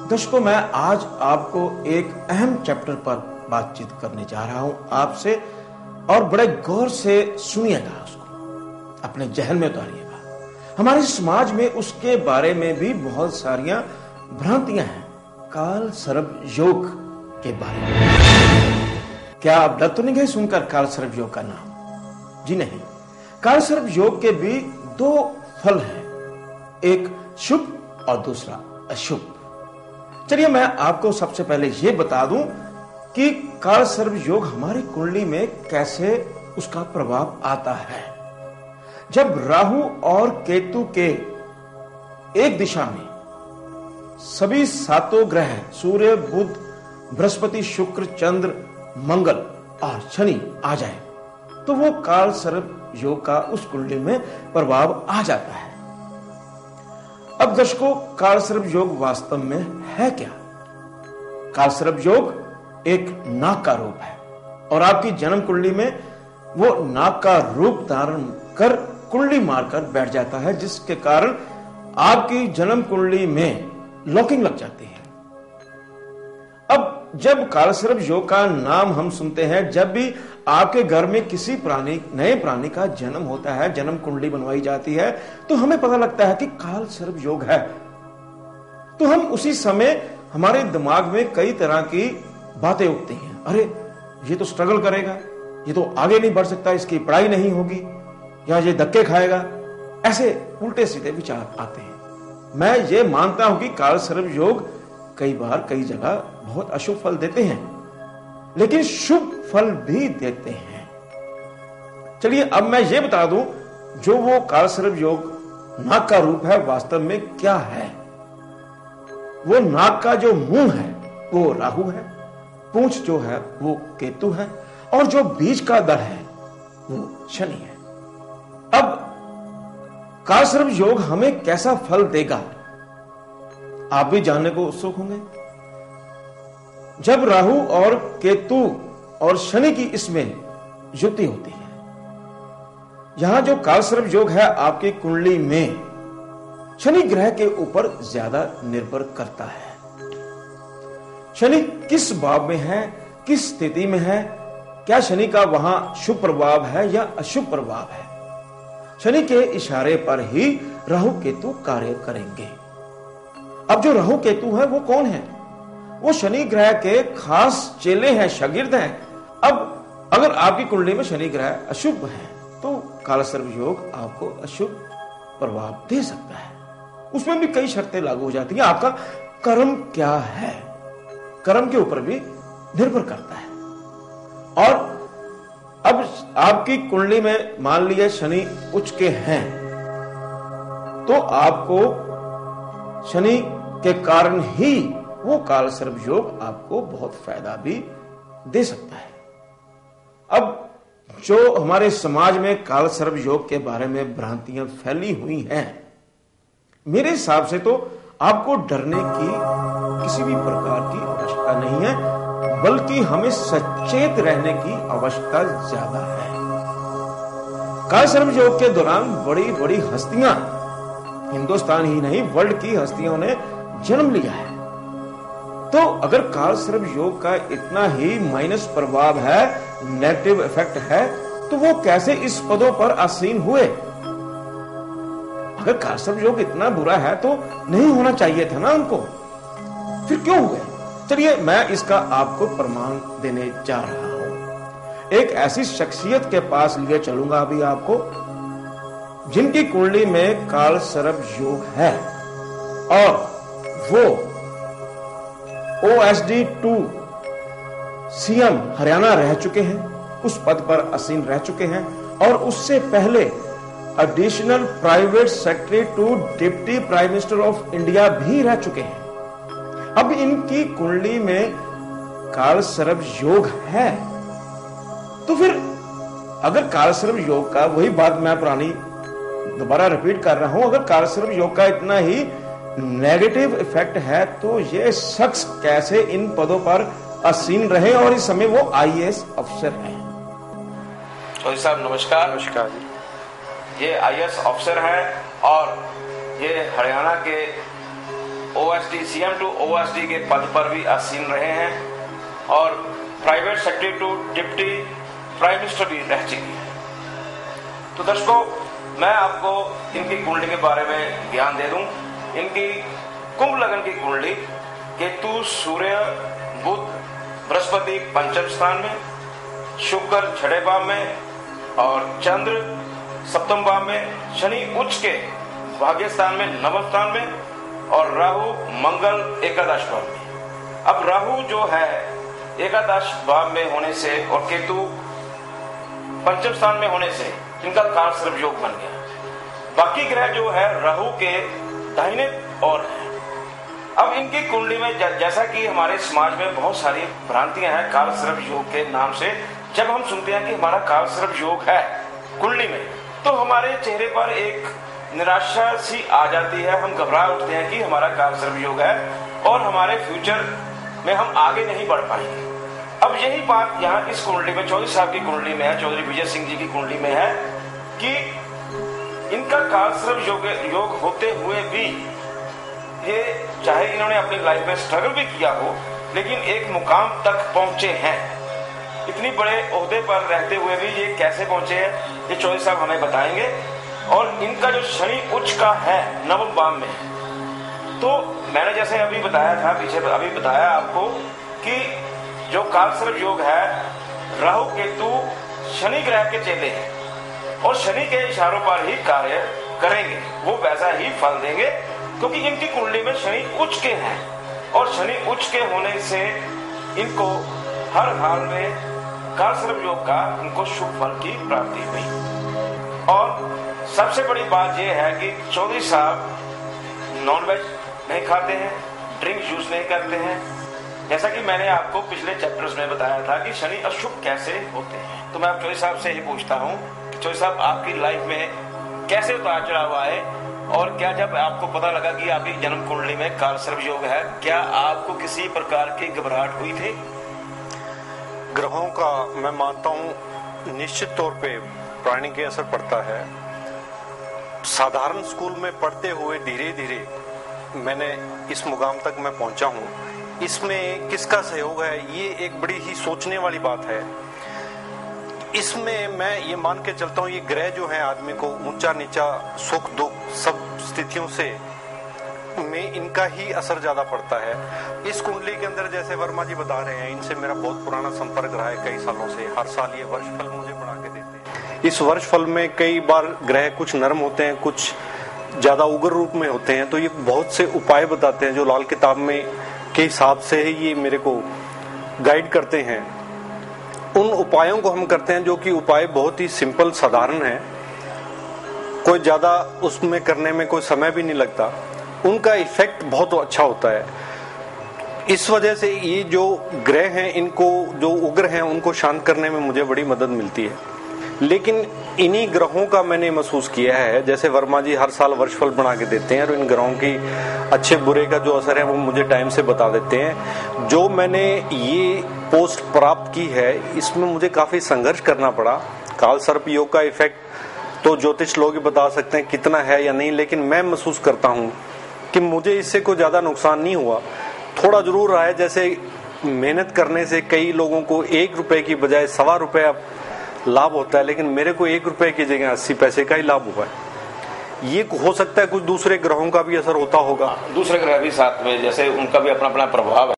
दर्शकों, मैं आज आपको एक अहम चैप्टर पर बातचीत करने जा रहा हूं आपसे, और बड़े गौर से सुनिएगा, उसको अपने जहन में उतारिएगा। हमारे समाज में उसके बारे में भी बहुत सारियां भ्रांतियां हैं। काल सर्प योग के बारे में क्या आप डर तो नहीं गए सुनकर काल सर्प योग का नाम? जी नहीं। काल सर्प योग के भी दो फल हैं, एक शुभ और दूसरा अशुभ। चलिए मैं आपको सबसे पहले यह बता दूं कि काल सर्प योग हमारी कुंडली में कैसे उसका प्रभाव आता है। जब राहु और केतु के एक दिशा में सभी सातों ग्रह सूर्य, बुध, बृहस्पति, शुक्र, चंद्र, मंगल और शनि आ जाए तो वो काल सर्प योग का उस कुंडली में प्रभाव आ जाता है। अब दर्शकों, काल सर्प योग वास्तव में है क्या? काल सर्प योग एक नाग का रूप है और आपकी जन्म कुंडली में वो नाग का रूप धारण कर कुंडली मारकर बैठ जाता है, जिसके कारण आपकी जन्म कुंडली में लॉकिंग लग जाती है। अब जब काल सर्प योग का नाम हम सुनते हैं, जब भी आपके घर में किसी नए प्राणी का जन्म होता है, जन्म कुंडली बनवाई जाती है, तो हमें पता लगता है कि काल सर्प योग है। तो हम उसी समय हमारे दिमाग में कई तरह की बातें उठती हैं। अरे ये तो स्ट्रगल करेगा, ये तो आगे नहीं बढ़ सकता, इसकी पढ़ाई नहीं होगी, या ये धक्के खाएगा, ऐसे उल्टे सीधे विचार आते हैं। मैं ये मानता हूं कि काल सर्प योग कई बार कई जगह बहुत अशुभ फल देते हैं, लेकिन शुभ फल भी देते हैं। चलिए अब मैं ये बता दूं, जो वो काल सर्प योग नाग का रूप है वास्तव में क्या है। वो नाग का जो मुंह है वो राहु है, पूंछ जो है वो केतु है, और जो बीच का दल है वो शनि है। अब काल सर्प योग हमें कैसा फल देगा, आप भी जानने को उत्सुक होंगे। जब राहु और केतु और शनि की इसमें युति होती है, यहां जो काल सर्प योग है आपकी कुंडली में शनि ग्रह के ऊपर ज्यादा निर्भर करता है। शनि किस भाव में है, किस स्थिति में है, क्या शनि का वहां शुभ प्रभाव है या अशुभ प्रभाव है, शनि के इशारे पर ही राहु केतु कार्य करेंगे। अब जो राहु केतु है वो कौन है? वो शनि ग्रह के खास चेले हैं, शागिर्द हैं। अब अगर आपकी कुंडली में शनि ग्रह अशुभ है तो काल सर्प योग आपको अशुभ प्रभाव दे सकता है। उसमें भी कई शर्तें लागू हो जाती हैं। आपका कर्म क्या है, कर्म के ऊपर भी निर्भर करता है। और अब आपकी कुंडली में मान लीजिए शनि उच्च के हैं, तो आपको शनि के कारण ही वो काल सर्प योग आपको बहुत फायदा भी दे सकता है। अब जो हमारे समाज में काल सर्प योग के बारे में भ्रांतियां फैली हुई हैं, मेरे हिसाब से तो आपको डरने की किसी भी प्रकार की आवश्यकता नहीं है, बल्कि हमें सचेत रहने की आवश्यकता ज्यादा है। काल सर्प योग के दौरान बड़ी बड़ी हस्तियां, हिंदुस्तान ही नहीं वर्ल्ड की हस्तियों ने जन्म लिया है। तो अगर काल सर्प योग का इतना ही माइनस प्रभाव है, नेगेटिव इफेक्ट है, तो वो कैसे इस पदों पर आसीन हुए? अगर काल सर्प योग इतना बुरा है तो नहीं होना चाहिए था ना उनको, फिर क्यों हुए? चलिए मैं इसका आपको प्रमाण देने जा रहा हूं। एक ऐसी शख्सियत के पास लिए चलूंगा अभी आपको, जिनकी कुंडली में काल सर्प योग है और वो OSD 2 CM हरियाणा रह चुके हैं, उस पद पर आसीन रह चुके हैं, और उससे पहले additional private secretary to deputy prime minister of India भी रह चुके हैं। अब इनकी कुंडली में काल सर्प योग है, तो फिर अगर काल सर्प योग का, वही बात मैं पुरानी दोबारा रिपीट कर रहा हूं, अगर काल सर्प योग का इतना ही नेगेटिव इफेक्ट है तो ये शख्स कैसे इन पदों पर आसीन रहे, और इस समय वो IAS अफसर हैं। चौधरी साहब नमस्कार। नमस्कार जी। ये IAS अफसर हैं और ये हरियाणा के OSD CM टू OSD के पद पर भी आसीन रहे हैं और private secretary to deputy prime minister भी रह चुकी है। तो दर्शकों, मैं आपको इनकी कुंडली के बारे में ज्ञान दे दूं। इनकी कुंभ लग्न की कुंडली केतु, सूर्य, बुध, बृहस्पति पंचम स्थान में, शुक्र छठे भाव में और चंद्र सप्तम भाव में, शनि उच्च के भाग्य स्थान में नवम स्थान में और राहु मंगल एकादश भाव में। अब राहु जो है एकादश भाव में होने से और केतु पंचम स्थान में होने से इनका काल सर्प योग बन गया। बाकी ग्रह जो है राहु के दाहिने ओर है। अब इनकी कुंडली में जैसा कि हमारे समाज में बहुत सारी भ्रांतियां हैं काल सर्प योग के नाम से। जब हम सुनते हैं कि हमारा काल सर्प योग है कुंडली में, तो हमारे चेहरे पर एक निराशा सी आ जाती है। हम घबरा उठते हैं कि हमारा काल सर्प योग है और हमारे फ्यूचर में हम आगे नहीं बढ़ पाएंगे। अब यही बात यहाँ इस कुंडली में 24 साल की कुंडली में है, चौधरी विजय सिंह जी की कुंडली में है कि इनका काल सर्प योग होते हुए भी ये चाहे इन्होंने अपनी लाइफ में स्ट्रगल भी किया हो, लेकिन एक मुकाम तक पहुंचे हैं। इतनी बड़े ओहदे पर रहते हुए भी ये कैसे पहुंचे हैं, ये 24 साहब हमें बताएंगे। और इनका जो शनि उच्च का है नवम भाव में, तो मैंने जैसे अभी बताया था, पीछे अभी बताया आपको कि जो काल सर्प योग है राहु केतु शनि ग्रह के चेले हैं और शनि के इशारों पर ही कार्य करेंगे, वो वैसा ही फल देंगे क्योंकि इनकी कुंडली में शनि उच्च के हैं और शनि उच्च के होने से इनको हर हाल में काल सर्प योग का इनको शुभ फल की प्राप्ति हुई। और सबसे बड़ी बात यह है कि चौधरी साहब नॉनवेज नहीं खाते हैं, ड्रिंक यूज नहीं करते हैं। जैसा कि मैंने आपको पिछले चैप्टर्स में बताया था कि शनि अशुभ कैसे होते हैं। तो मैं अब चौधरी साहब से ही पूछता हूँ कि चौधरी साहब आपकी लाइफ में कैसे उतार चढ़ाव आए और क्या जब आपको पता लगा कि आपकी जन्म कुंडली में काल सर्प योग है, क्या आपको किसी प्रकार की घबराहट हुई थी? ग्रहों का मैं मानता हूँ निश्चित तौर पे प्राणी के असर पड़ता है। साधारण स्कूल में पढ़ते हुए धीरे धीरे मैंने इस मुकाम तक मैं पहुंचा हूँ। इसमें किसका सहयोग है, ये एक बड़ी ही सोचने वाली बात है। इसमें मैं ये मान के चलता हूँ ये ग्रह जो है आदमी को ऊंचा नीचा सुख दुख सब स्थितियों से में इनका ही असर ज्यादा पड़ता है। इस कुंडली के अंदर जैसे वर्मा जी बता रहे हैं, इनसे मेरा बहुत पुराना संपर्क रहा है कई सालों से। हर साल ये वर्ष फल मुझे बना के देते हैं। इस वर्ष फल में कई बार ग्रह कुछ नरम होते हैं, कुछ ज्यादा उग्र रूप में होते हैं, तो ये बहुत से उपाय बताते हैं जो लाल किताब में के हिसाब से ही ये मेरे को गाइड करते हैं। उन उपायों को हम करते हैं जो कि उपाय बहुत ही सिंपल साधारण है, कोई ज्यादा उसमें करने में कोई समय भी नहीं लगता, उनका इफेक्ट बहुत अच्छा होता है। इस वजह से ये जो ग्रह हैं इनको जो उग्र हैं उनको शांत करने में मुझे बड़ी मदद मिलती है। लेकिन इन्हीं ग्रहों का मैंने महसूस किया है, जैसे वर्मा जी हर साल वर्षफल बना के देते हैं और इन ग्रहों की अच्छे बुरे का जो असर है वो मुझे टाइम से बता देते हैं। जो मैंने ये पोस्ट प्राप्त की है इसमें मुझे काफी संघर्ष करना पड़ा। काल सर्प योग का इफेक्ट तो ज्योतिष लोग ही बता सकते हैं कितना है या नहीं, लेकिन मैं महसूस करता हूँ कि मुझे इससे कोई ज्यादा नुकसान नहीं हुआ। थोड़ा जरूर रहा है, जैसे मेहनत करने से कई लोगों को 1 रुपए की बजाय 1.25 रुपए लाभ होता है, लेकिन मेरे को 1 रुपए की जगह 80 पैसे का ही लाभ हुआ है। ये हो सकता है कुछ दूसरे ग्रहों का भी असर होता होगा, दूसरे ग्रह भी साथ में, जैसे उनका भी अपना अपना प्रभाव है।